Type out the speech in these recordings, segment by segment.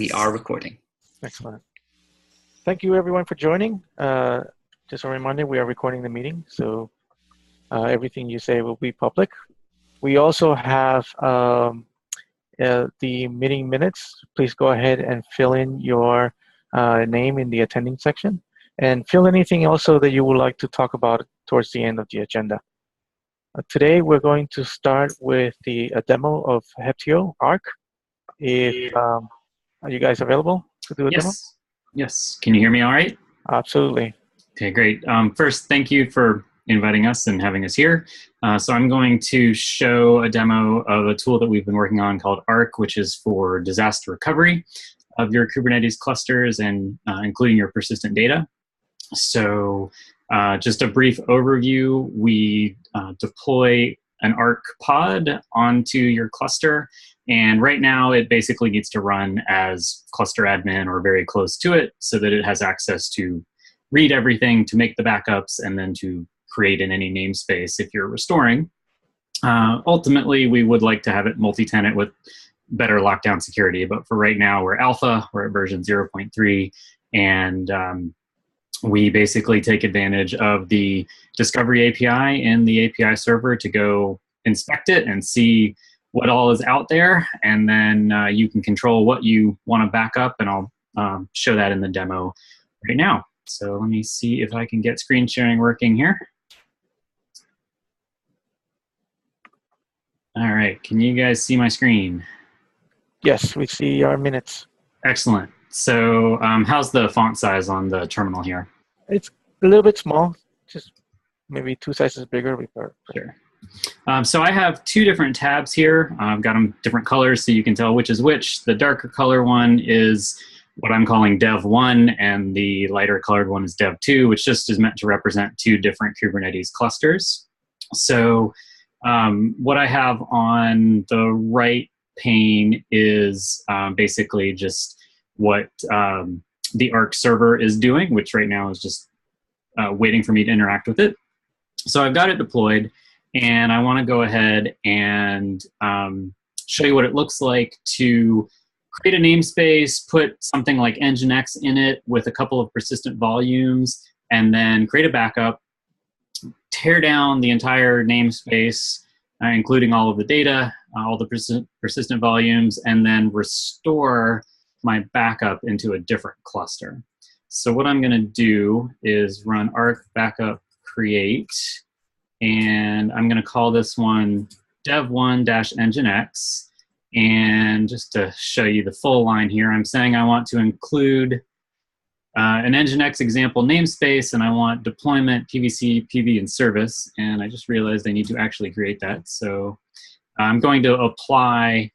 We are recording. Excellent. Thank you, everyone, for joining. Just a reminder, we are recording the meeting, so everything you say will be public. We also have the meeting minutes. Please go ahead and fill in your name in the attending section, and fill anything also that you would like to talk about towards the end of the agenda. Today, we're going to start with a demo of Heptio Arc. Are you guys available to do a demo? Yes. Can you hear me all right? Absolutely. Okay, great. First, thank you for inviting us and having us here. So I'm going to show a demo of a tool that we've been working on called Arc, which is for disaster recovery of your Kubernetes clusters and including your persistent data. So just a brief overview, we deploy an Arc pod onto your cluster. And right now, it basically needs to run as cluster admin or very close to it so that it has access to read everything, to make the backups, and then to create in any namespace if you're restoring. Ultimately, we would like to have it multi-tenant with better lockdown security. But for right now, we're alpha, we're at version 0.3, and we basically take advantage of the Discovery API in the API server to go inspect it and see what all is out there, and then you can control what you want to back up, and I'll show that in the demo right now. So let me see if I can get screen sharing working here. All right, can you guys see my screen? Yes, we see our minutes. Excellent. So how's the font size on the terminal here? It's a little bit small, just maybe 2 sizes bigger. Sure. So I have 2 different tabs here. I've got them different colors so you can tell which is which. The darker color one is what I'm calling Dev 1, and the lighter colored one is Dev 2, which just is meant to represent 2 different Kubernetes clusters. So what I have on the right pane is basically just what the Arc server is doing, which right now is just waiting for me to interact with it. So I've got it deployed, and I want to go ahead and show you what it looks like to create a namespace, put something like Nginx in it with a couple of persistent volumes, and then create a backup, tear down the entire namespace, including all of the data, all the persistent volumes, and then restore my backup into a different cluster. So what I'm going to do is run arc backup create, and I'm going to call this one dev1-nginx. And just to show you the full line here, I'm saying I want to include an Nginx example namespace, and I want deployment, PVC, PV, and service. And I just realized I need to actually create that. So I'm going to apply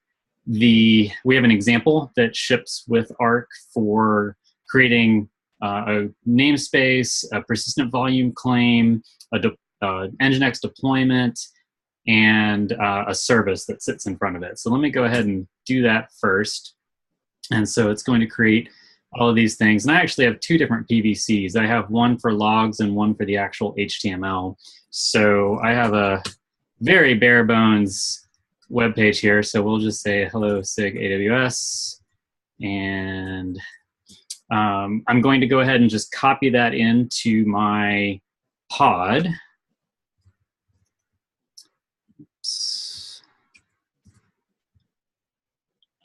we have an example that ships with Arc for creating a namespace, a persistent volume claim, Nginx deployment, and a service that sits in front of it. So let me go ahead and do that first. And so it's going to create all of these things. And I actually have 2 different PVCs. I have one for logs and one for the actual HTML. So I have a very bare bones web page here. So we'll just say hello sig AWS. And I'm going to go ahead and just copy that into my pod.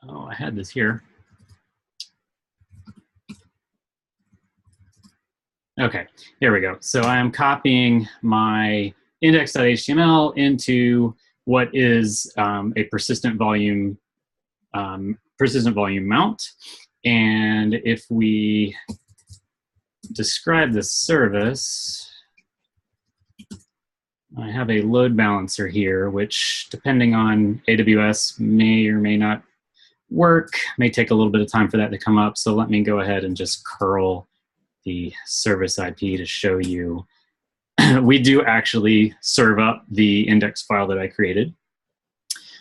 Oh, I had this here. Okay, here we go. So I am copying my index.html into what is a persistent volume mount. And if we describe the service, I have a load balancer here, which depending on AWS may or may not work, may take a little bit of time for that to come up. So let me go ahead and just curl the service IP to show you. We do actually serve up the index file that I created.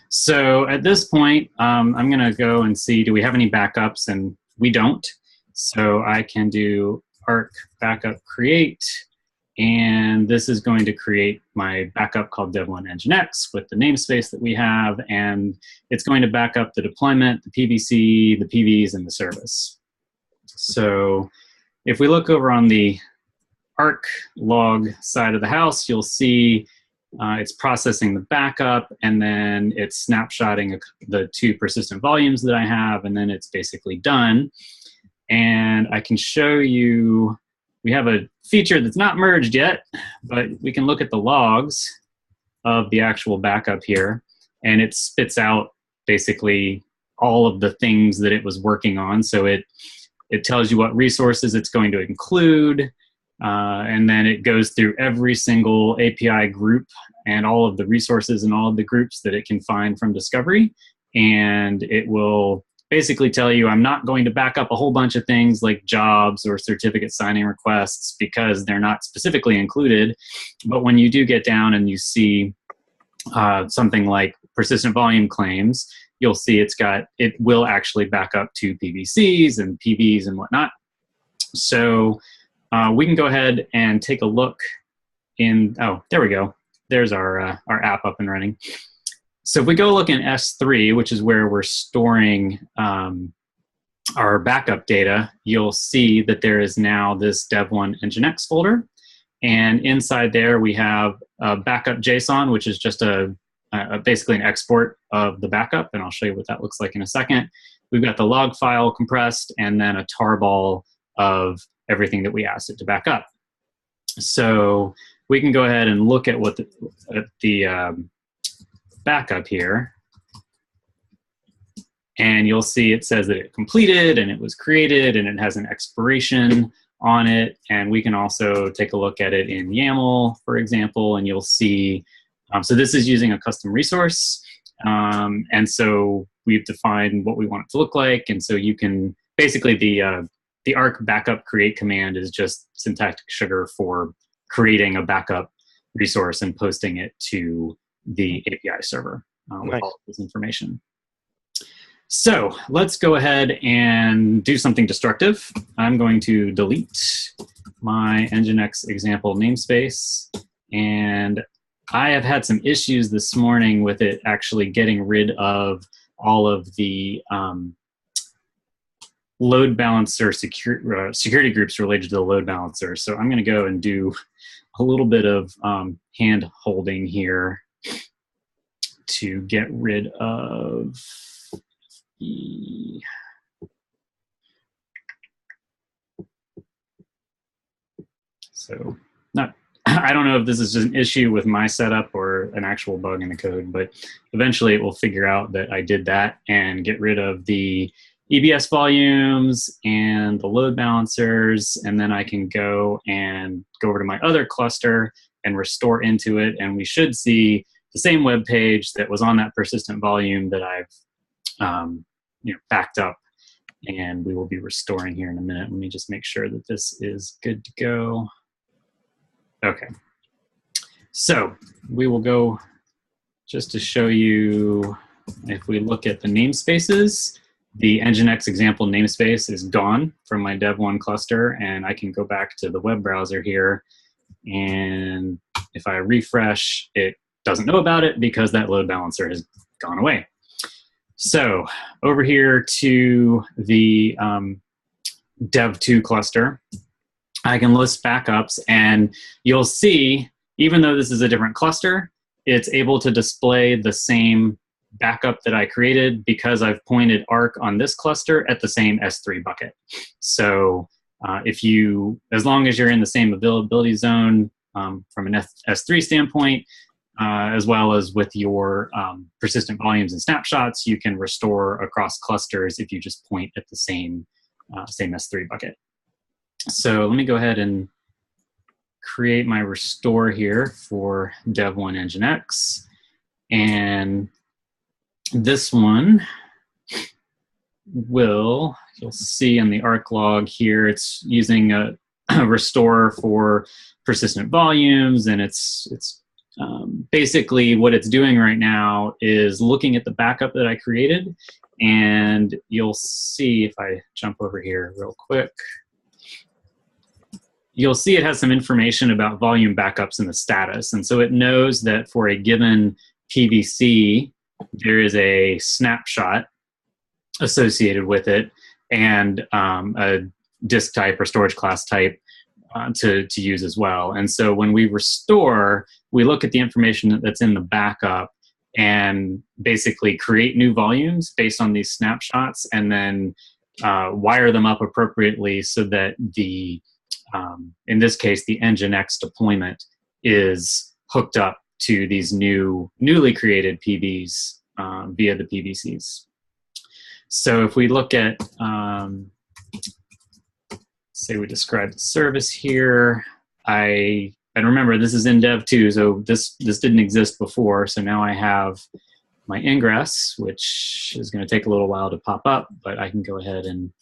So at this point, I'm going to go and see, do we have any backups? And we don't. So I can do arc backup create, And this is going to create my backup called dev1 nginx with the namespace that we have. And it's going to back up the deployment, the PVC, the PVs, and the service. So if we look over on the Arc log side of the house, you'll see it's processing the backup, and then it's snapshotting the 2 persistent volumes that I have, and then it's basically done. And I can show you, we have a feature that's not merged yet, but we can look at the logs of the actual backup here, and it spits out basically all of the things that it was working on. So it tells you what resources it's going to include, and then it goes through every single API group and all of the resources and all of the groups that it can find from discovery. And it will basically tell you, I'm not going to back up a whole bunch of things like jobs or certificate signing requests because they're not specifically included. But when you do get down and you see something like persistent volume claims, you'll see it will actually back up to PVCs and PVs and whatnot. So we can go ahead and take a look in, oh, there we go. There's our app up and running. So if we go look in S3, which is where we're storing our backup data, you'll see that there is now this dev1 nginx folder. And inside there, we have a backup JSON, which is just basically an export of the backup. And I'll show you what that looks like in a second. We've got the log file compressed, and then a tarball of everything that we asked it to back up. So we can go ahead and look at what the backup here, and you'll see it says that it completed and it was created and it has an expiration on it. And we can also take a look at it in YAML, for example, and you'll see, so this is using a custom resource. And so we've defined what we want it to look like. And so you can, basically the Arc backup create command is just syntactic sugar for creating a backup resource and posting it to the API server with all of this information. So let's go ahead and do something destructive. I'm going to delete my nginx example namespace, and I have had some issues this morning with it actually getting rid of all of the load balancer security groups related to the load balancer. So I'm going to go and do a little bit of hand holding here to get rid of the I don't know if this is just an issue with my setup or an actual bug in the code, but eventually it will figure out that I did that and get rid of the EBS volumes and the load balancers, and then I can go over to my other cluster and restore into it, and we should see the same web page that was on that persistent volume that I've backed up, and we will be restoring here in a minute. Let me just make sure that this is good to go. Okay, so we will go just to show you, if we look at the namespaces, the nginx example namespace is gone from my dev1 cluster, and I can go back to the web browser here, and if I refresh, it doesn't know about it because that load balancer has gone away. So over here to the dev2 cluster, I can list backups, and you'll see, even though this is a different cluster, it's able to display the same backup that I created because I've pointed Arc on this cluster at the same S3 bucket. So as long as you're in the same availability zone from an S3 standpoint, as well as with your persistent volumes and snapshots, you can restore across clusters if you just point at the same S3 bucket. So let me go ahead and create my restore here for dev1 nginx. And this one you'll see in the Arc log here, it's using a restore for persistent volumes, and it's basically what it's doing right now is looking at the backup that I created, and you'll see if I jump over here real quick. you'll see it has some information about volume backups and the status. And so it knows that for a given PVC, there is a snapshot associated with it and a disk type or storage class type to use as well. And so when we restore, we look at the information that's in the backup and basically create new volumes based on these snapshots, and then wire them up appropriately so that the, in this case, the Nginx deployment is hooked up to these newly created PVs via the PVCs. So if we look at, say we describe the service here, and remember this is in Dev 2, so this didn't exist before. So now I have my ingress, which is going to take a little while to pop up, but I can go ahead and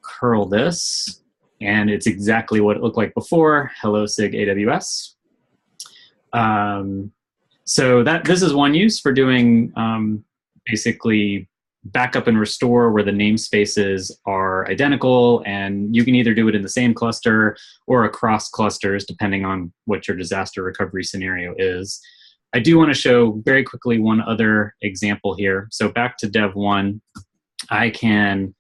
curl this, and it's exactly what it looked like before. Hello sig AWS. So this is one use for doing basically backup and restore where the namespaces are identical, and you can either do it in the same cluster or across clusters depending on what your disaster recovery scenario is. I do want to show very quickly one other example here. So back to Dev 1, I can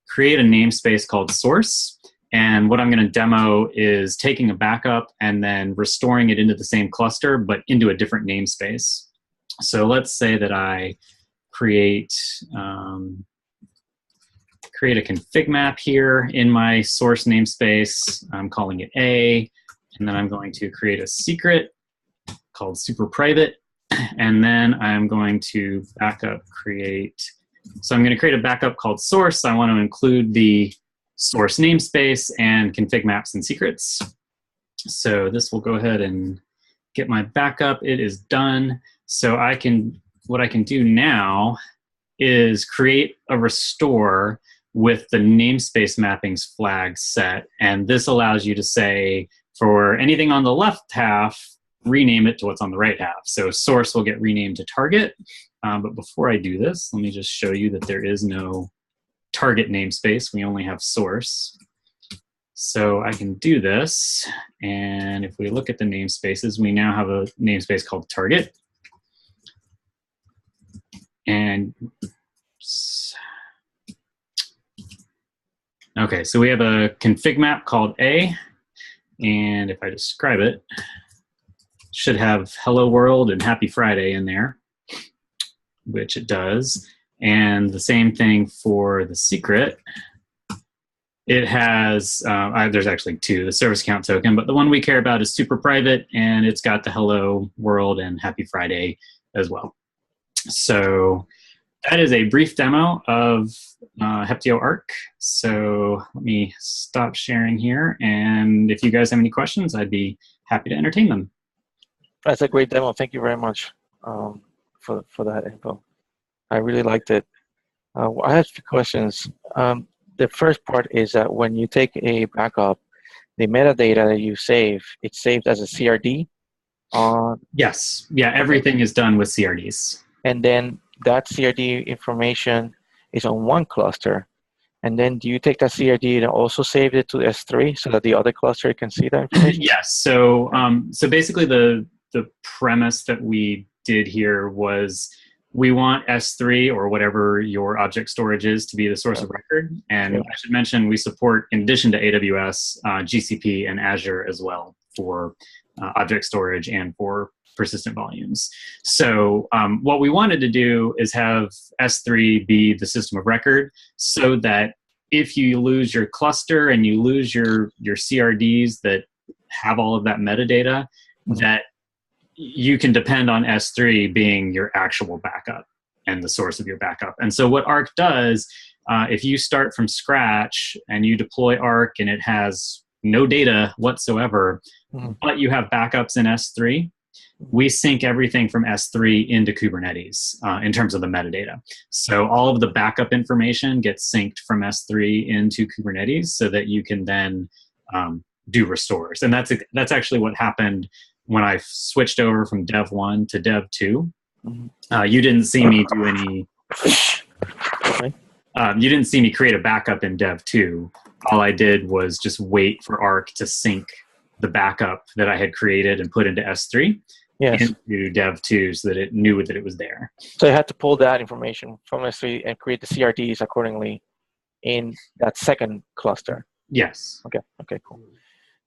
create a namespace called source, and what I'm going to demo is taking a backup and then restoring it into the same cluster but into a different namespace. So let's say that I create a config map here in my source namespace. I'm calling it A, and then I'm going to create a secret called super private, and then I'm going to backup create. So I'm going to create a backup called source. I want to include the source namespace and config maps and secrets. So this will go ahead and get my backup. It is done. So what I can do now is create a restore with the namespace mappings flag set. And this allows you to say, for anything on the left half, rename it to what's on the right half. So source will get renamed to target. But before I do this, let me just show you that there is no target namespace. We only have source. So I can do this. And if we look at the namespaces, we now have a namespace called target. And okay, so we have a config map called A, and if I describe it, should have hello world and happy Friday in there, which it does. And the same thing for the secret. It has, there's actually two, the service account token, but the one we care about is super private, and it's got the hello world and happy Friday as well. So that is a brief demo of Heptio Arc. So let me stop sharing here. And if you guys have any questions, I'd be happy to entertain them. That's a great demo. Thank you very much for that info. I really liked it. I have a few questions. The first part is that when you take a backup, the metadata that you save, it's saved as a CRD? Yes. Yeah, everything is done with CRDs. And then that CRD information is on one cluster. And then do you take that CRD and also save it to S3 so that the other cluster can see that information? Yes. So, so basically the premise that we did here was we want S3 or whatever your object storage is to be the source of record. And I should mention we support, in addition to AWS, GCP and Azure as well for object storage and for persistent volumes. So what we wanted to do is have S3 be the system of record so that if you lose your cluster and you lose your CRDs that have all of that metadata, that you can depend on S3 being your actual backup and the source of your backup. And so what Arc does, if you start from scratch and you deploy Arc and it has no data whatsoever, but you have backups in S3, we sync everything from S3 into Kubernetes in terms of the metadata. So all of the backup information gets synced from S3 into Kubernetes so that you can then do restores. And that's actually what happened when I switched over from Dev 1 to Dev 2. You didn't see me do any... Okay. You didn't see me create a backup in Dev2. All I did was just wait for Arc to sync the backup that I had created and put into S3 Yes. into Dev2 so that it knew that it was there. So you had to pull that information from S3 and create the CRDs accordingly in that second cluster. Yes. Okay, cool.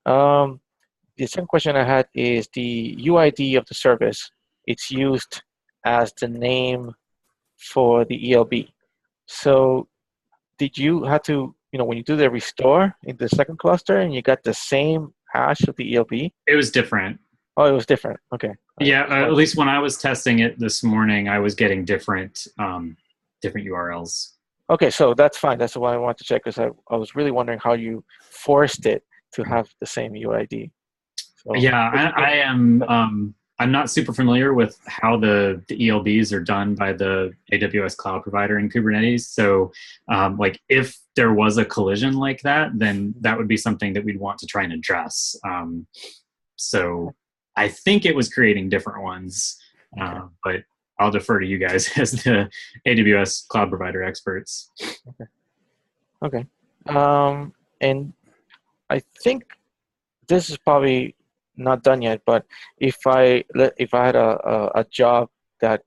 The second question I had is the UID of the service. It's used as the name for the ELB. So did you have to, when you do the restore in the second cluster and you got the same hash of the ELB? It was different. Oh, it was different. Okay. Yeah, at least when I was testing it this morning, I was getting different URLs. Okay, so that's fine. That's why I wanted to check, because I was really wondering how you forced it to have the same UID. So, yeah, I am. I'm not super familiar with how the ELBs are done by the AWS cloud provider in Kubernetes. So, like, if there was a collision like that, then that would be something that we'd want to try and address. So, I think it was creating different ones, but I'll defer to you guys as the AWS cloud provider experts. Okay. And I think this is probably not done yet, but if I had a job that,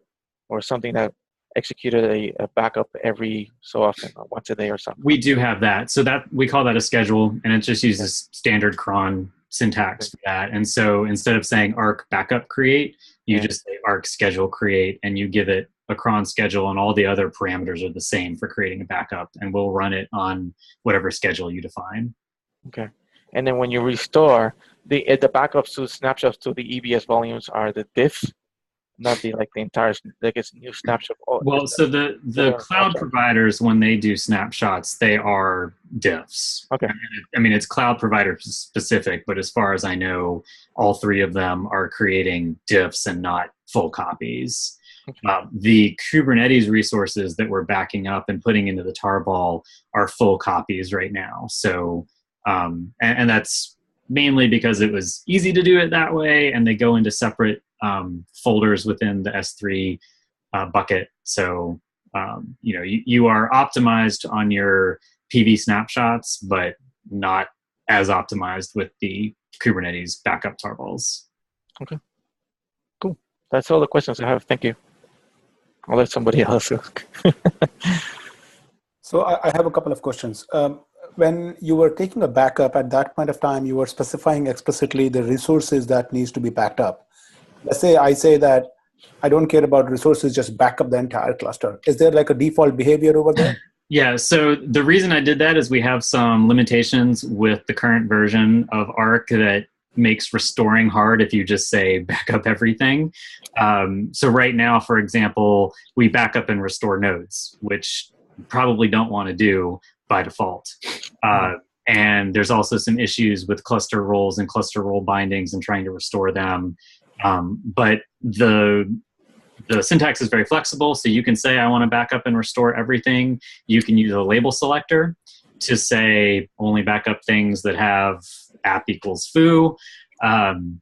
or something that executed a backup every so often, or once a day or something. We do have that. So that we call that a schedule, and it just uses standard cron syntax for that. And so instead of saying arc backup create, you just say arc schedule create, and you give it a cron schedule, and all the other parameters are the same for creating a backup, and we'll run it on whatever schedule you define. Okay. And then when you restore, the backups to snapshots to the EBS volumes are the diffs, not the entire, like it's new snapshot. Well, so the cloud providers, when they do snapshots, they are diffs. Okay. I mean, it's cloud provider specific, but as far as I know, all three of them are creating diffs and not full copies. Okay. The Kubernetes resources that we're backing up and putting into the tarball are full copies right now. So, and that's mainly because it was easy to do it that way, and they go into separate folders within the S3 bucket. So, you are optimized on your PV snapshots, but not as optimized with the Kubernetes backup tarballs. Okay, cool. That's all the questions I have. Thank you. I'll let somebody else ask. So I have a couple of questions. When you were taking a backup, at that point of time, you were specifying explicitly the resources that needs to be backed up. Let's say I say that I don't care about resources, just back up the entire cluster. Is there like a default behavior over there? Yeah, so the reason I did that is we have some limitations with the current version of Arc that makes restoring hard if you just say back up everything. So right now, for example, we back up and restore nodes, which you probably don't want to do by default. And there's also some issues with cluster roles and cluster role bindings and trying to restore them. But the syntax is very flexible, so you can say I want to back up and restore everything. You can use a label selector to say only back up things that have app equals foo. And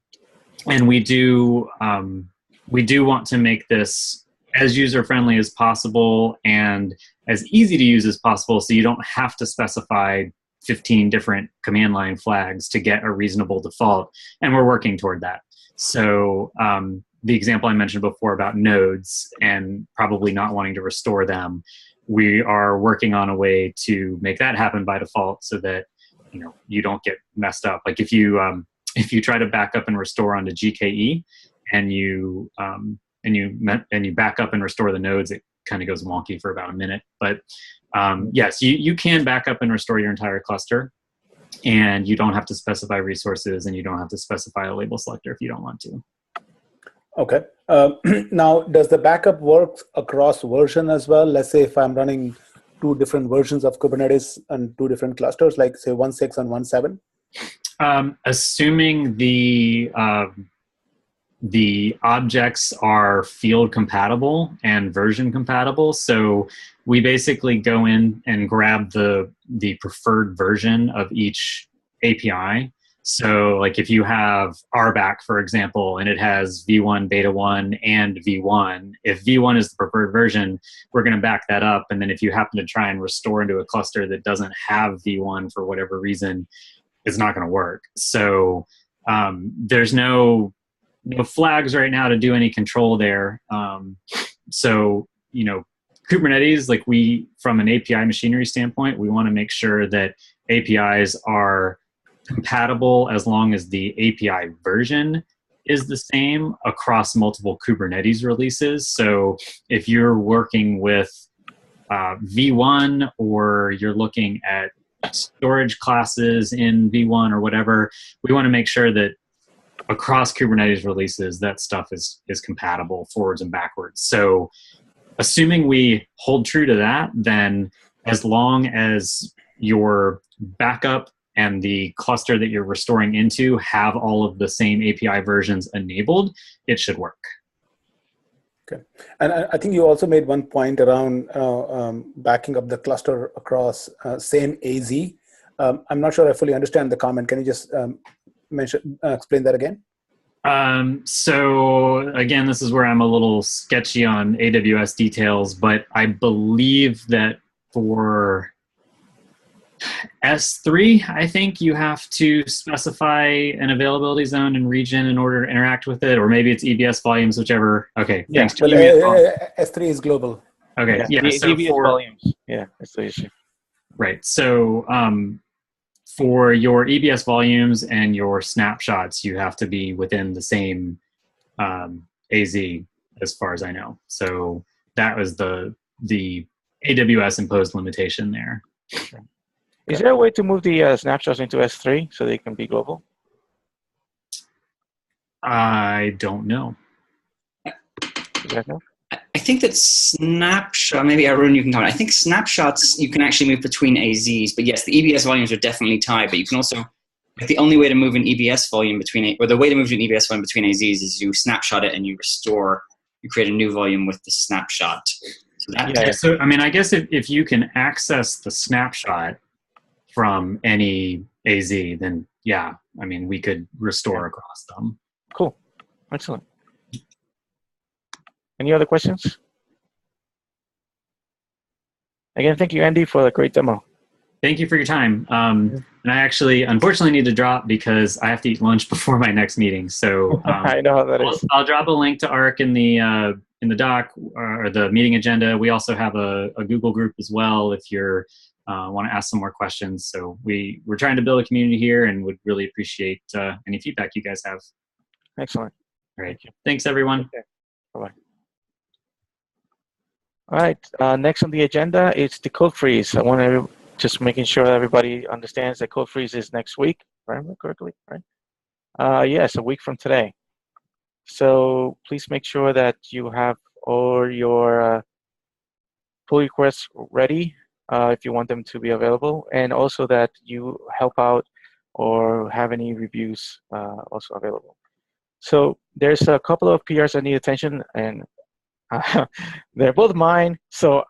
we do want to make this as user-friendly as possible and as easy to use as possible, so you don't have to specify 15 different command line flags to get a reasonable default, and we're working toward that. So the example I mentioned before about nodes and probably not wanting to restore them, we are working on a way to make that happen by default so that you don't get messed up. Like if you try to back up and restore onto GKE and you back up and restore the nodes, it kind of goes wonky for about a minute. But yes, you can back up and restore your entire cluster, and you don't have to specify resources, and you don't have to specify a label selector if you don't want to. Okay. Now, does the backup work across version as well? Let's say if I'm running two different versions of Kubernetes and two different clusters, like say 1.6 and 1.7? Assuming the objects are field compatible and version compatible. So we basically go in and grab the preferred version of each API. So like if you have RBAC, for example, and it has V1, Beta 1, and V1, if V1 is the preferred version, we're going to back that up. And then if you happen to try and restore into a cluster that doesn't have V1 for whatever reason, it's not going to work. So there's no flags right now to do any control there. So, you know, Kubernetes, like from an API machinery standpoint, we want to make sure that APIs are compatible as long as the API version is the same across multiple Kubernetes releases. So if you're working with V1 or you're looking at storage classes in V1 or whatever, we want to make sure that across Kubernetes releases, that stuff is compatible forwards and backwards. So assuming we hold true to that, then as long as your backup and the cluster that you're restoring into have all of the same API versions enabled, it should work. Okay. And I think you also made one point around backing up the cluster across same AZ. I'm not sure I fully understand the comment. Can you just explain that again? So again, this is where I'm a little sketchy on AWS details, but I believe that for S3, I think you have to specify an availability zone and region in order to interact with it, or maybe it's EBS volumes, whichever. Okay, yeah, thanks. well, S3 is global. Okay, yeah. So EBS volumes. Yeah, that's the issue. Right. So for your EBS volumes and your snapshots, you have to be within the same AZ, as far as I know. So that was the AWS imposed limitation there. Okay. Is there a way to move the snapshots into S3 so they can be global? I don't know. Do you guys know? I think that snapshot, maybe Arun, you can comment. I think snapshots, you can actually move between AZs, but yes, the EBS volumes are definitely tied, but you can also, the only way to move an EBS volume between, or the way to move an EBS volume between AZs is you snapshot it and you restore, you create a new volume with the snapshot. So that, yeah, so I mean, I guess if you can access the snapshot from any AZ, then yeah, I mean, we could restore across them. Cool, excellent. Any other questions? Again, thank you, Andy, for the great demo. Thank you for your time. And I actually, unfortunately, need to drop because I have to eat lunch before my next meeting. So I know how that is. I'll drop a link to ARC in the doc or the meeting agenda. We also have a Google group as well if you're want to ask some more questions. So we're trying to build a community here and would really appreciate any feedback you guys have. Excellent. All right. Thanks, everyone. Okay. Bye-bye. All right. Next on the agenda is the code freeze. I want to just making sure that everybody understands that code freeze is next week. Remember correctly, right? Yes, a week from today. So please make sure that you have all your pull requests ready if you want them to be available, and also that you help out or have any reviews also available. So there's a couple of PRs that need attention, and they're both mine. So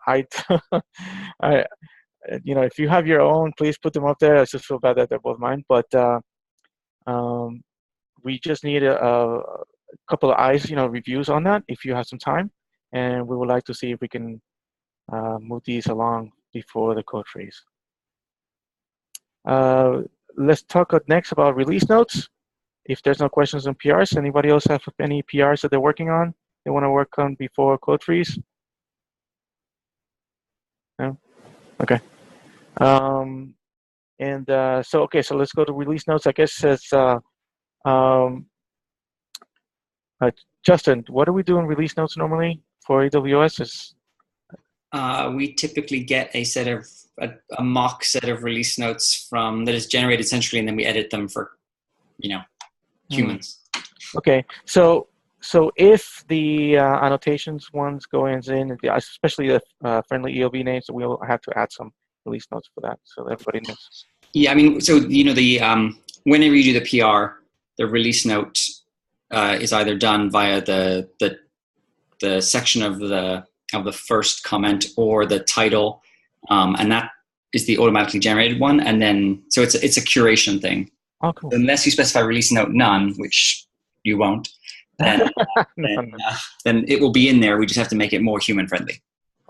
you know, if you have your own, please put them up there. I just feel bad that they're both mine, but we just need a couple of eyes, you know, reviews on that if you have some time, and we would like to see if we can move these along before the code freeze. Let's talk next about release notes. If there's no questions on PRs, anybody else have any PRs that they're working on, they want to work on before code freeze? No? Okay. So let's go to release notes. I guess it's Justin, what do we do in release notes normally for AWS? we typically get a set of a mock set of release notes that is generated centrally, and then we edit them for, you know, humans. Okay, so if the annotations ones go in, especially the friendly ELB names, we'll have to add some release notes for that, so that everybody knows. Yeah, I mean, so you know, the whenever you do the PR, the release note is either done via the section of the first comment or the title, and that is the automatically generated one, and then so it's a curation thing. Oh, cool. Unless you specify release note none, which you won't, then, then it will be in there. We just have to make it more human friendly.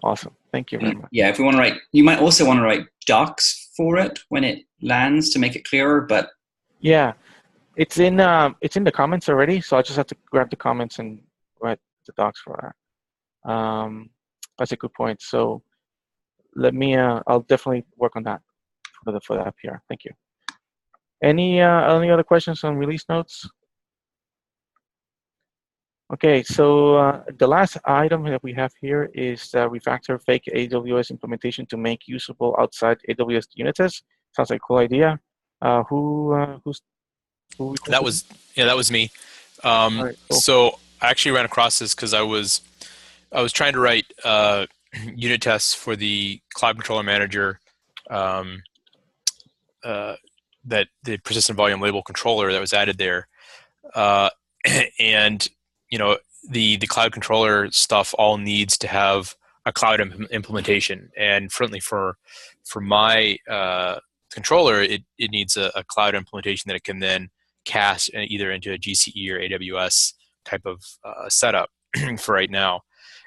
Awesome. Thank you very much. Yeah, if we want to write, you might also want to write docs for it when it lands to make it clearer. But yeah, it's in the comments already, so I just have to grab the comments and write the docs for that. That's a good point. So let me. I'll definitely work on that for the app here. Thank you. Any other questions on release notes? Okay, so the last item that we have here is refactor fake AWS implementation to make usable outside AWS unit tests. Sounds like a cool idea. Who That was me. Right, cool. So I actually ran across this because I was trying to write unit tests for the Cloud Controller Manager, that the persistent volume label controller that was added there, and the cloud controller stuff all needs to have a cloud implementation, and certainly for my controller, it needs a cloud implementation that it can then cast either into a GCE or AWS type of setup for right now.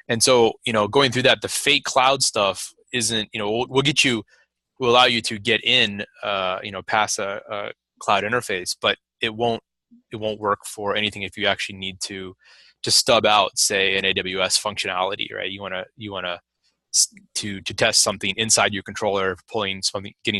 And so, going through that, the fake cloud stuff isn't, will allow you to get in, past a cloud interface, but it won't work for anything if you actually need to stub out, say, an AWS functionality, right? You want to test something inside your controller, getting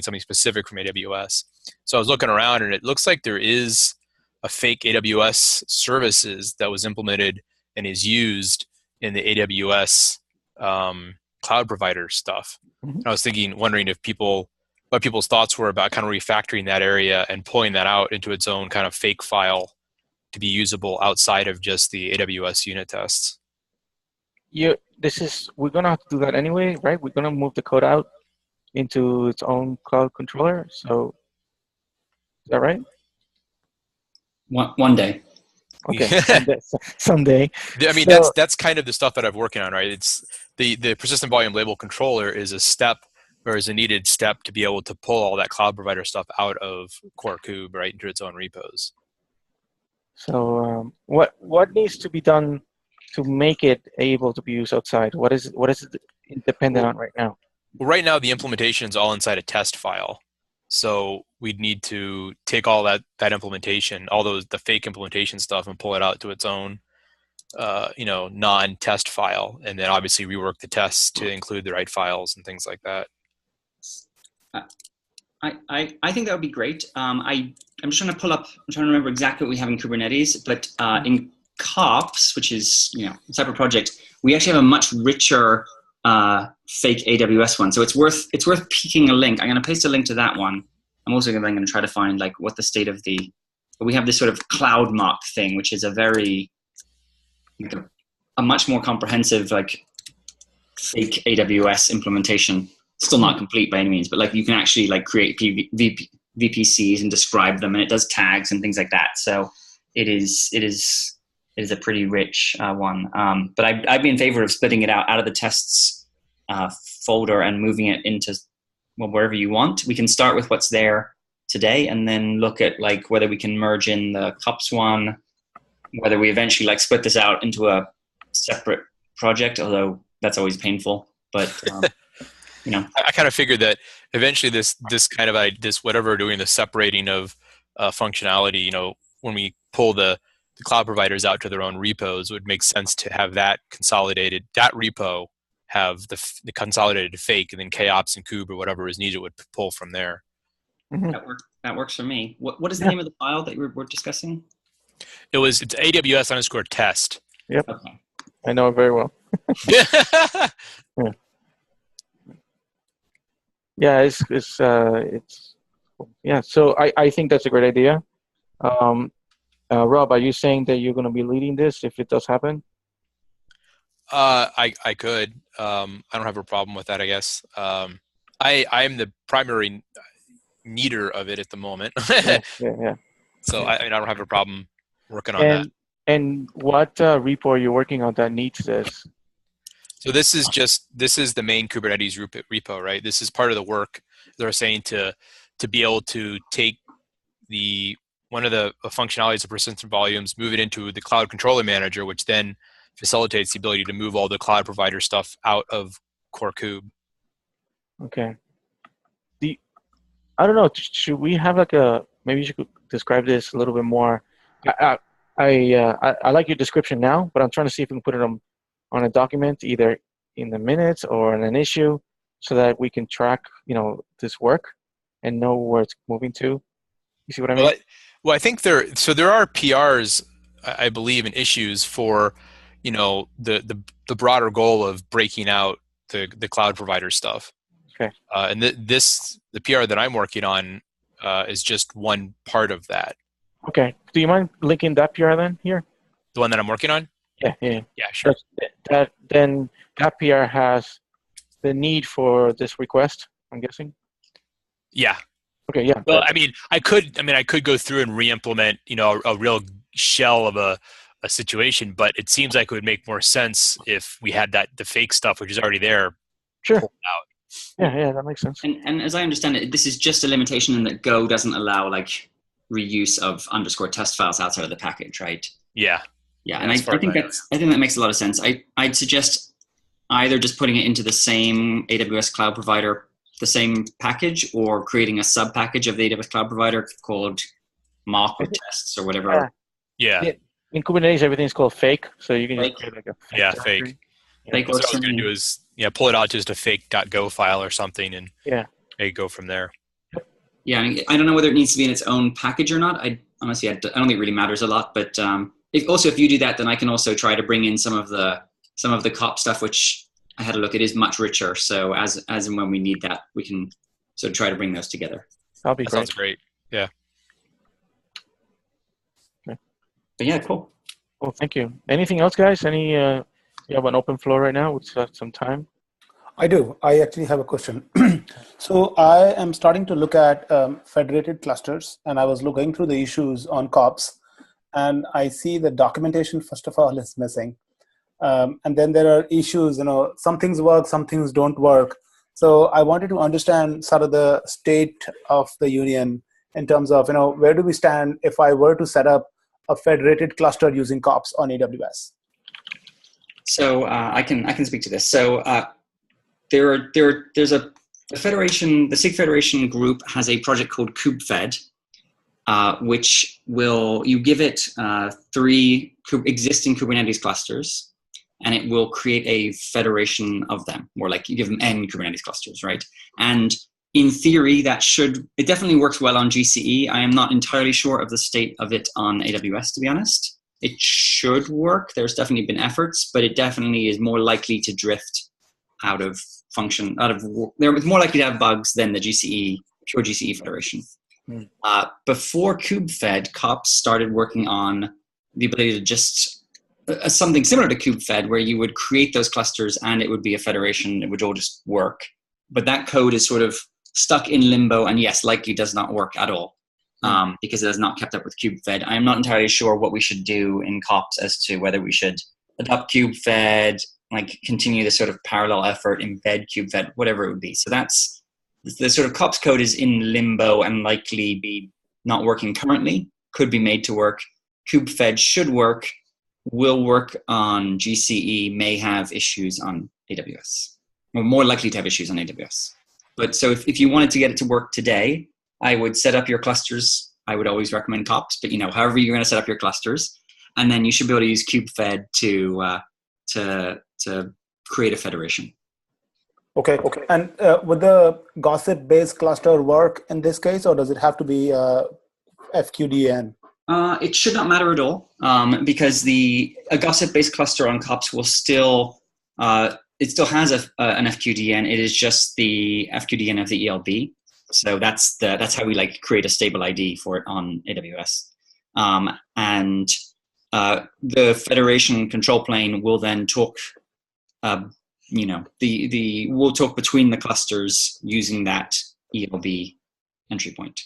something specific from AWS. So I was looking around, and it looks like there is a fake AWS services that was implemented and is used in the AWS cloud provider stuff. Mm-hmm. I was wondering what people's thoughts were about kind of refactoring that area and pulling that out into its own kind of fake file to be usable outside of just the AWS unit tests. We're gonna have to do that anyway, right? We're gonna move the code out into its own cloud controller. So is that right? One day. Okay, someday. I mean, that's kind of the stuff that I'm working on, right? It's the persistent volume label controller is a needed step to be able to pull all that cloud provider stuff out of core kube, right, into its own repos. So what needs to be done to make it able to be used outside? What is it dependent on right now? Well, right now the implementation is all inside a test file. So we'd need to take all that implementation, the fake implementation stuff, and pull it out to its own, non-test file, and then obviously rework the tests to include the right files and things like that. I think that would be great. I'm just trying to remember exactly what we have in Kubernetes, but in COPS, which is a separate project, we actually have a much richer fake AWS one. So it's worth peeking a link. I'm going to paste a link to that one. I'm also going to try to find what the state of we have this sort of cloud mock thing, which is a much more comprehensive fake AWS implementation. Still not complete by any means, but you can actually create VPCs and describe them, and it does tags and things like that. So it is a pretty rich one. But I'd be in favor of splitting it out of the tests folder and moving it into wherever you want. We can start with what's there today, and then look at whether we can merge in the COPS one, whether we eventually split this out into a separate project, although that's always painful. But I kind of figured that eventually this whatever we're doing, the separating of functionality, when we pull the cloud providers out to their own repos, it would make sense to have that consolidated, that repo have the consolidated fake, and then KOps and kube or whatever is needed would pull from there. Mm-hmm. That works for me. What is the name of the file that we're discussing? It's AWS_test. Yep. Okay. I know it very well. Yeah, it's yeah. So I think that's a great idea. Rob, are you saying that you're going to be leading this if it does happen? I could. I don't have a problem with that, I guess. I am the primary needer of it at the moment. Yeah. So I don't have a problem working on that. And what repo are you working on that needs this? So this is the main Kubernetes repo, right? This is part of the work they're saying to be able to take one of the functionalities of persistent volumes, move it into the Cloud Controller Manager, which then facilitates the ability to move all the cloud provider stuff out of core kube. Okay. I don't know. Should we have like maybe you could describe this a little bit more. I like your description now, but I'm trying to see if we can put it on a document, either in the minutes or in an issue, so that we can track, this work and know where it's moving to. You see what I mean? Well, I think there are PRs, I believe, and issues for, the broader goal of breaking out the cloud provider stuff. Okay. And the PR that I'm working on is just one part of that. Okay. Do you mind linking that PR then here? The one that I'm working on? Yeah. Yeah, sure. Then that PR has the need for this request, I'm guessing? Yeah. Okay, yeah. Well, I could go through and re-implement, a real shell of a situation, but it seems like it would make more sense if we had the fake stuff, which is already there. Sure. Pulled out. Yeah, that makes sense. And as I understand it, this is just a limitation in that Go doesn't allow reuse of _test files outside of the package, right? Yeah. Yeah, and I think that makes a lot of sense. I'd suggest either just putting it into the same AWS cloud provider, the same package, or creating a sub package of the AWS cloud provider called mock or tests or whatever. Yeah. In Kubernetes, everything's called fake, so you can just create a fake. Fake. Fake What I was going to do is pull it out just a fake.go file or something, and maybe go from there. Yeah, I don't know whether it needs to be in its own package or not. I don't think it really matters a lot. But if you do that, then I can also try to bring in some of the COP stuff, which I had a look. It is much richer. So as and when we need that, we can sort of try to bring those together. That'll be That great. sounds great. Yeah. Okay. But yeah, cool. Well, thank you. Anything else, guys? You have an open floor right now. We still have some time. I do. I actually have a question. So I am starting to look at federated clusters, and I was looking through the issues on COPS, and I see the documentation, first of all, is missing. And then there are issues, some things work, some things don't work. So I wanted to understand sort of the state of the union in terms of, where do we stand if I were to set up a federated cluster using COPS on AWS? So I can speak to this. So there's a federation. The SIG Federation group has a project called KubeFed, which you give it 3 existing Kubernetes clusters, and it will create a federation of them, or you give them n Kubernetes clusters, right? And in theory, it definitely works well on GCE. I am not entirely sure of the state of it on AWS, to be honest. It should work. There's definitely been efforts, but it definitely is more likely to drift out of function. They're more likely to have bugs than the pure GCE federation. Before KubeFed, COPS started working on the ability to just something similar to KubeFed, where you would create those clusters and it would be a federation. It would all just work. But that code is sort of stuck in limbo, and yes, likely does not work at all. Because it has not kept up with KubeFed. I am not entirely sure what we should do in COPS as to whether we should adopt KubeFed, continue this sort of parallel effort, embed KubeFed, whatever it would be. So that's the sort of COPS code is in limbo and likely be not working currently, could be made to work. KubeFed should work, will work on GCE, may have issues on AWS, or more likely to have issues on AWS. But so if you wanted to get it to work today, I would set up your clusters. I would always recommend COPS, but however you're going to set up your clusters, and then you should be able to use KubeFed to create a federation. Okay. And would the gossip-based cluster work in this case, or does it have to be FQDN? It should not matter at all, because a gossip-based cluster on COPS will still it still has an FQDN. It is just the FQDN of the ELB. So that's how we create a stable ID for it on AWS. And the federation control plane will then talk, we'll talk between the clusters using that ELB entry point.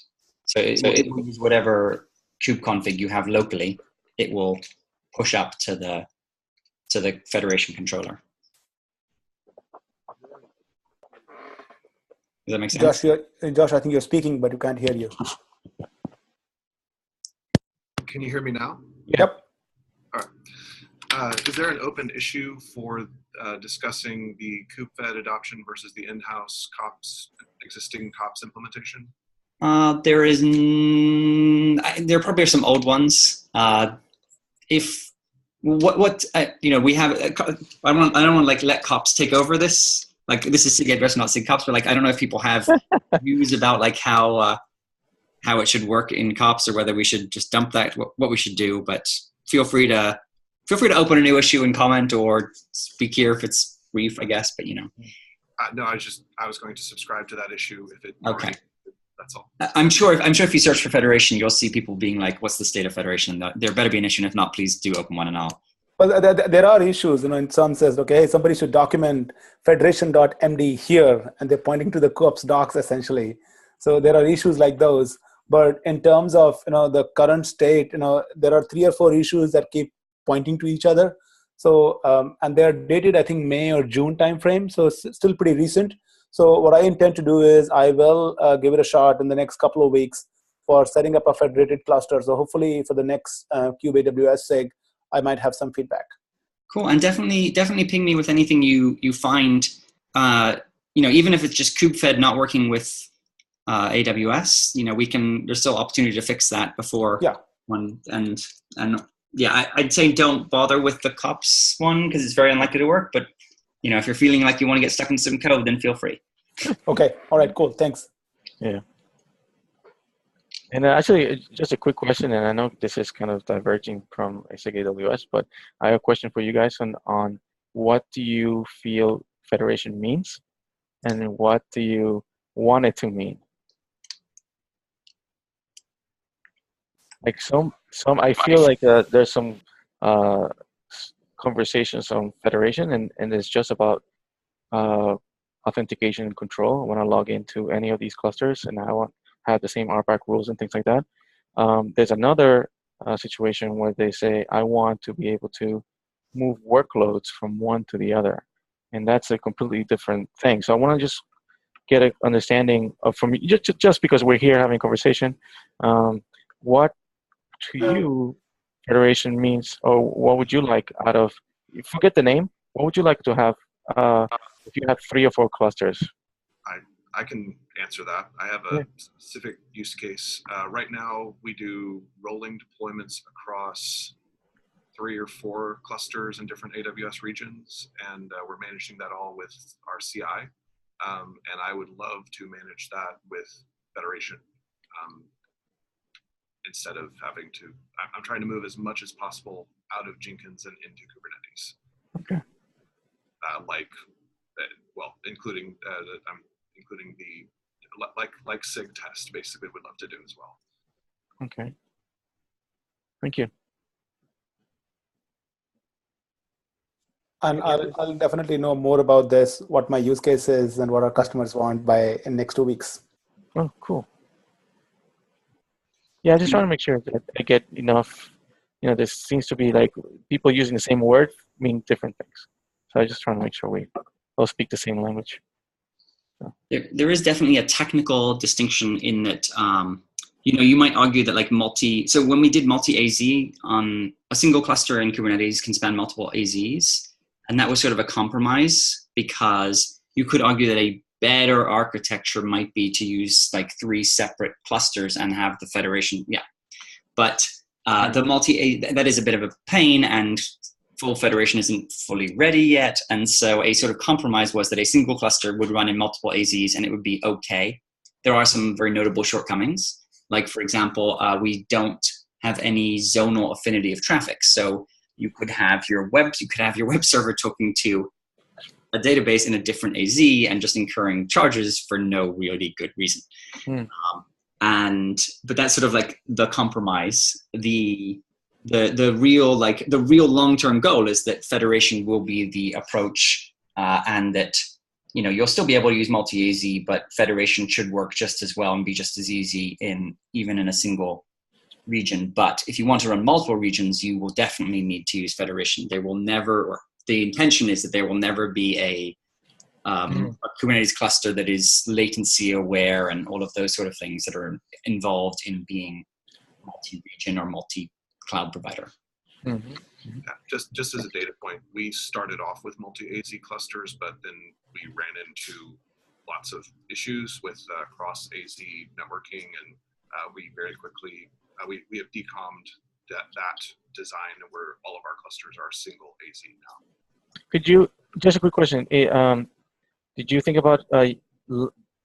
So it will use whatever kubeconfig you have locally. It will push up to the federation controller. Does that make sense? Josh, I think you're speaking, but you can't hear you. Can you hear me now? Yep. All right. Is there an open issue for discussing the kubefed adoption versus the in-house existing COPS implementation? There is. There probably are some old ones. If we have. I don't want to like let COPS take over this. Like this is sig-aws, not sig-cops, but like I don't know if people have views about like how it should work in COPS or whether we should just dump that. What we should do, but feel free to open a new issue and comment or speak here if it's brief, I guess. But No, I was going to subscribe to that issue if it. Okay. That's all. I'm sure if you search for Federation, you'll see people being like, "What's the state of Federation?" There better be an issue, and if not, please do open one, and I'll. Well, there are issues, in some says, okay, somebody should document federation.md here, and they're pointing to the COPS docs essentially. So there are issues like those. But in terms of, the current state, there are 3 or 4 issues that keep pointing to each other. So, and they're dated, I think, May or June timeframe. So it's still pretty recent. So what I intend to do is I will give it a shot in the next couple of weeks for setting up a federated cluster. So hopefully for the next Kube AWS SIG, I might have some feedback. Cool, and definitely ping me with anything you find. Even if it's just kubefed not working with AWS, there's still opportunity to fix that before. Yeah. I'd say don't bother with the COPS one because it's very unlikely to work. But if you're feeling like you want to get stuck in some code, then feel free. Okay. All right. Cool. Thanks. Yeah. And actually, just a quick question, and I know this is kind of diverging from sig-aws, but I have a question for you guys on what do you feel federation means, and what do you want it to mean? Like I feel like there's some conversations on federation, and it's just about authentication and control. When I log into any of these clusters, and I want have the same RBAC rules and things like that. There's another situation where they say, I want to be able to move workloads from one to the other. And that's a completely different thing. So I want to just get an understanding of, from just because we're here having a conversation, what to you federation means, or what would you like out of, forget the name, what would you like to have if you have 3 or 4 clusters? I can answer that. I have a specific use case. Right now, we do rolling deployments across 3 or 4 clusters in different AWS regions, and we're managing that all with our CI. And I would love to manage that with Federation instead of having to. I'm trying to move as much as possible out of Jenkins and into Kubernetes. Okay. Including the like sig test basically would love to do as well. Okay. Thank you. And I'll definitely know more about this, what my use case is and what our customers want in next 2 weeks. Oh, cool. Yeah, I just want to make sure that I get enough, there seems to be like people using the same word mean different things. So I just trying to make sure we all speak the same language. There is definitely a technical distinction in that, you might argue that like so when we did multi-AZ on a single cluster in Kubernetes can span multiple AZs, and that was sort of a compromise because you could argue that a better architecture might be to use like 3 separate clusters and have the federation. Yeah. But the that is a bit of a pain, and full federation isn't fully ready yet. And so a sort of compromise was that a single cluster would run in multiple AZs and it would be okay. There are some very notable shortcomings. Like, for example, we don't have any zonal affinity of traffic. So you could have your web server talking to a database in a different AZ and just incurring charges for no really good reason. But that's sort of like the compromise. The real long-term goal is that federation will be the approach, and that you'll still be able to use multi-AZ, but federation should work just as well and be just as easy even in a single region. But if you want to run multiple regions, you will definitely need to use federation. The intention is that there will never be a Kubernetes cluster that is latency aware and all of those sort of things that are involved in being multi-region or multi cloud provider. Mm-hmm. Yeah, just as a data point, we started off with multi-AZ clusters, but then we ran into lots of issues with cross-AZ networking, and we very quickly, we have decommed that design where all of our clusters are single AZ now. Could you, just a quick question, did you think about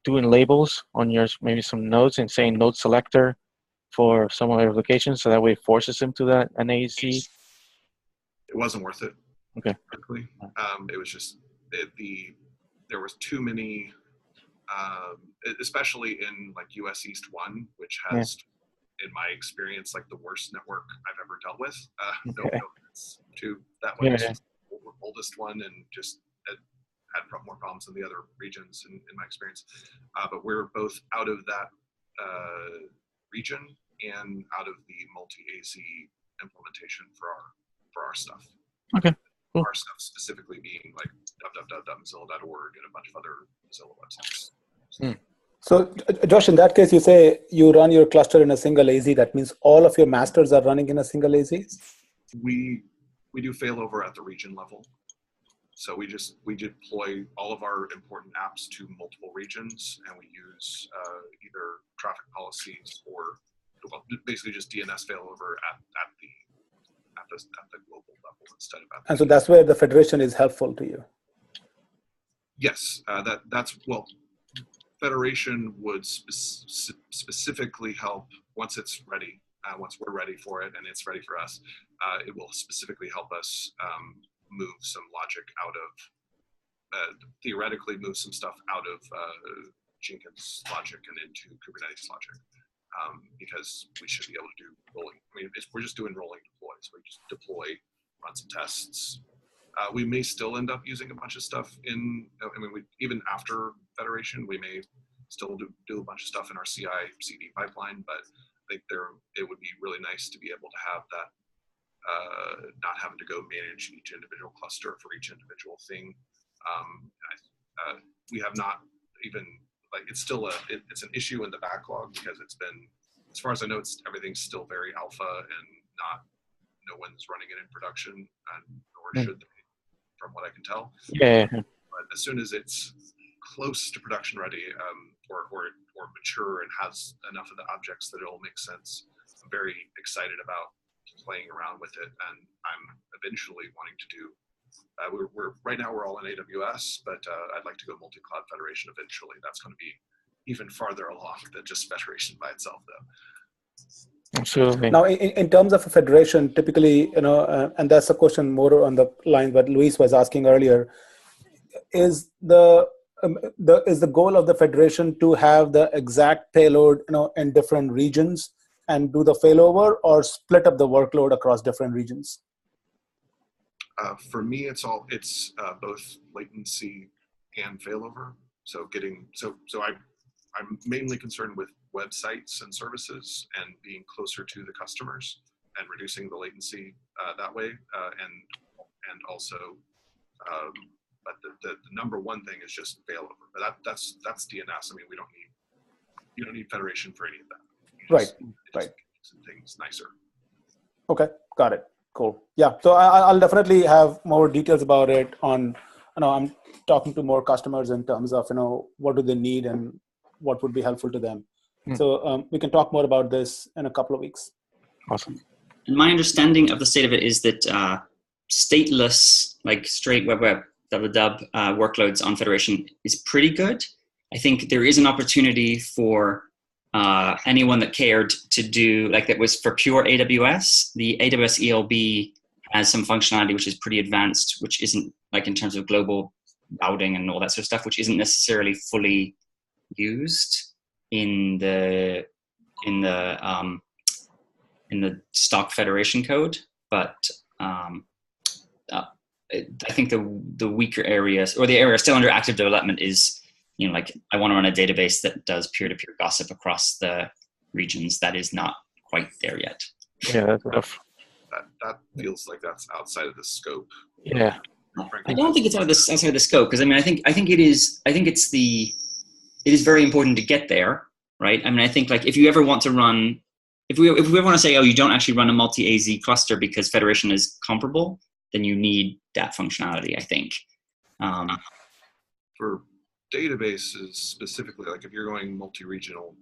doing labels on your, maybe some nodes and saying node selector for some of your applications, so that way it forces them to that an AZ? It wasn't worth it. Okay. Frankly. It was just, there was too many, especially in like US East 1, which has, in my experience, like the worst network I've ever dealt with. No offense to that one. It's just the oldest one, and just had more problems than the other regions in my experience. But we're both out of that region and out of the multi-AZ implementation for our stuff. Okay, cool. Our stuff specifically being like www.mozilla.org and a bunch of other Mozilla websites. So Josh, in that case, you say you run your cluster in a single AZ. That means all of your masters are running in a single AZ? We do failover at the region level. So we deploy all of our important apps to multiple regions, and we use either traffic policies or basically just DNS failover at the global level instead of at the. And so that's where the federation is helpful to you. Yes, that's well. Federation would specifically help once it's ready. Once we're ready for it and it's ready for us, it will specifically help us move some logic out of, theoretically move some stuff out of Jenkins logic and into Kubernetes logic, because we should be able to do rolling. I mean, we're just doing rolling deploys. We just deploy, run some tests. We may still end up using a bunch of stuff in, I mean, even after Federation, we may still do a bunch of stuff in our CI/CD pipeline, but I think it would be really nice to be able to have that, not having to go manage each individual cluster for each individual thing. We have not even, like, it's still it's an issue in the backlog because it's been, as far as I know, everything's still very alpha and no one's running it in production, and nor should they, from what I can tell. Yeah. But as soon as it's close to production ready, or mature and has enough of the objects that it'll make sense, I'm very excited about playing around with it, and I'm eventually wanting to do. We're right now we're all in AWS, but I'd like to go multi-cloud federation eventually. That's going to be even farther along than just federation by itself, though. Absolutely. Now, in terms of a federation, typically, and that's a question more on the line that Luis was asking earlier, is the goal of the federation to have the exact payload, in different regions and do the failover, or split up the workload across different regions? For me, it's both latency and failover. So I'm mainly concerned with websites and services and being closer to the customers and reducing the latency that way, and also, but the number one thing is just failover. But that's DNS. I mean, you don't need federation for any of that. Right. Makes things nicer. Okay, got it. Cool. Yeah. So I'll definitely have more details about it on. I'm talking to more customers in terms of what do they need and what would be helpful to them. So we can talk more about this in a couple of weeks. Awesome. And my understanding of the state of it is that stateless, like straight web workloads on Federation is pretty good. I think there is an opportunity for anyone that cared to do, like that was for pure AWS. The AWS ELB has some functionality which is pretty advanced, which isn't, like, in terms of global routing and all that sort of stuff, which isn't necessarily fully used in the stock Federation code. But I think the weaker areas, or the area still under active development, is, like, I want to run a database that does peer-to-peer gossip across the regions. That is not quite there yet. Yeah, that's rough. That feels like that's outside of the scope. Yeah. I don't think it's outside of the scope, because I mean, I think it is. I think it is very important to get there, right? I mean, I think, like, if you ever want to run if we want to say, oh, you don't actually run a multi-AZ cluster because federation is comparable, then you need that functionality, I think. For databases specifically, like if you're going multi-regional,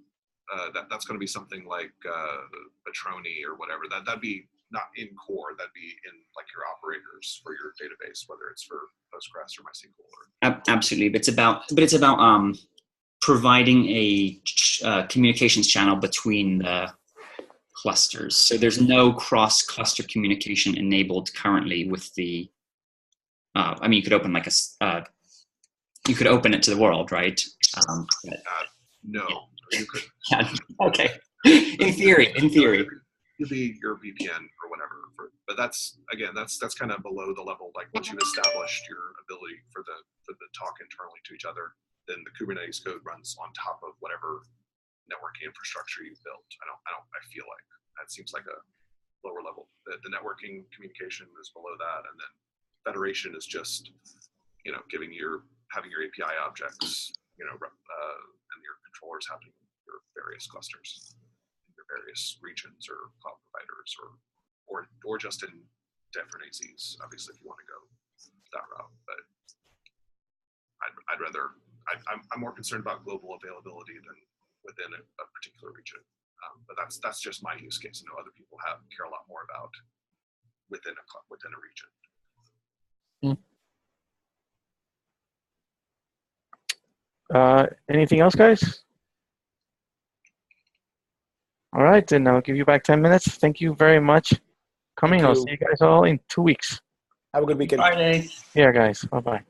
that's going to be something like Patroni or whatever. That'd be not in core. That'd be in like your operators for your database, whether it's for Postgres or MySQL. Or absolutely, but it's about providing a communications channel between the clusters. So there's no cross-cluster communication enabled currently with the. I mean, you could open like you could open it to the world, right? No, you could. Yeah, okay. In theory. It'd be your VPN or whatever. But that's kind of below the level. Like once you've established your ability for the talk internally to each other, then the Kubernetes code runs on top of whatever networking infrastructure you've built. I feel like that seems like a lower level. The networking communication is below that, and then federation is just, having your API objects, and your controllers having your various clusters, your various regions or cloud providers, or just in different AZs. Obviously, if you want to go that route, but I'm more concerned about global availability than within a particular region. But that's just my use case. I know other people care a lot more about within a region. Anything else, guys? All right, then I'll give you back 10 minutes. Thank you very much for coming. I'll see you guys all in 2 weeks. Have a good weekend. Friday. Yeah, guys. Bye-bye.